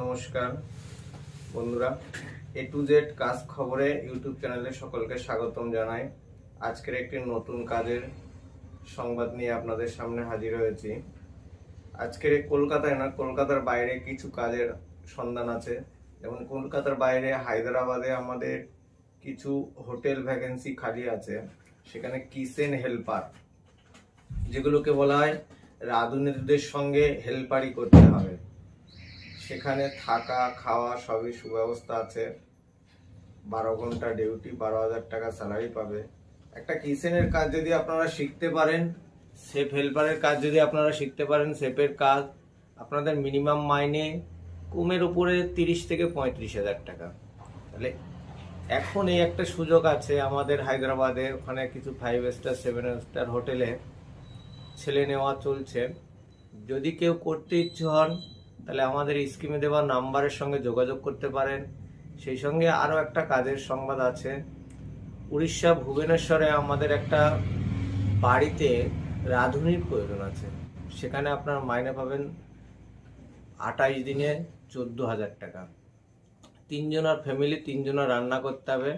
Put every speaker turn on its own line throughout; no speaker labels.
নমস্কার বন্ধুরা, এ to Z কাজ খবরে ইউটিউব চ্যানেলে সকলকে স্বাগতম জানাই। আজকের একটি নতুন কাজের সংবাদ নিয়ে আপনাদের সামনে হাজির হয়েছি। আজকের কলকাতায় না, কলকাতার বাইরে কিছু কাজের সন্ধান আছে। যেমন কলকাতার বাইরে হায়দ্রাবাদে আমাদের কিছু হোটেল ভ্যাকেন্সি খালি আছে। সেখানে কিচেন হেল্পার, যেগুলোকে বলা হয় রাঁধুনিদের সঙ্গে হেল্পারি করতে হবে। সেখানে থাকা খাওয়া সবই সুব্যবস্থা আছে। 12 ঘন্টা ডিউটি, 12,000 টাকা স্যালারি পাবে। একটা কিচেনের কাজ যদি আপনারা শিখতে পারেন, শেফ হেল্পারের কাজ যদি আপনারা শিখতে পারেন, শেফের কাজ আপনাদের মিনিমাম মাইনে কমের উপরে 30 থেকে 35,000 টাকা। তাহলে এখন এই একটা সুযোগ আছে আমাদের হায়দ্রাবাদে, ওখানে কিছু 5 স্টার 7 স্টার হোটেলে ছেলে নেওয়া চলছে। যদি কেউ করতে ইচ্ছে হন তাহলে আমাদের স্ক্রিনে দেওয়া নাম্বারের সঙ্গে যোগাযোগ করতে পারেন। সেই সঙ্গে আরও একটা কাজের সংবাদ আছে। উড়িষ্যা ভুবনেশ্বরে আমাদের একটা বাড়িতে রাঁধুনির প্রয়োজন আছে। সেখানে আপনার মাইনে পাবেন 28 দিনে 14,000 টাকা। 3 জনের ফ্যামিলি, 3 জনের রান্না করতে হবে।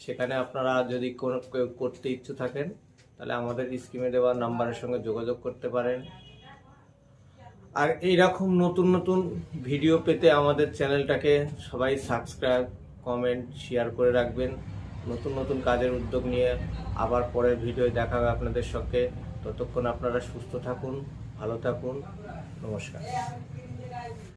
সেখানে আপনারা যদি কোনো কেউ করতে ইচ্ছুক থাকেন তাহলে আমাদের স্ক্রিনে দেওয়া নাম্বারের সঙ্গে যোগাযোগ করতে পারেন। আর এইরকম নতুন নতুন ভিডিও পেতে আমাদের চ্যানেলটাকে সবাই সাবস্ক্রাইব, কমেন্ট, শেয়ার করে রাখবেন। নতুন নতুন কাজের উদ্যোগ নিয়ে আবার পরের ভিডিও দেখা হবে আপনাদের সঙ্গে। ততক্ষণ আপনারা সুস্থ থাকুন, ভালো থাকুন। নমস্কার।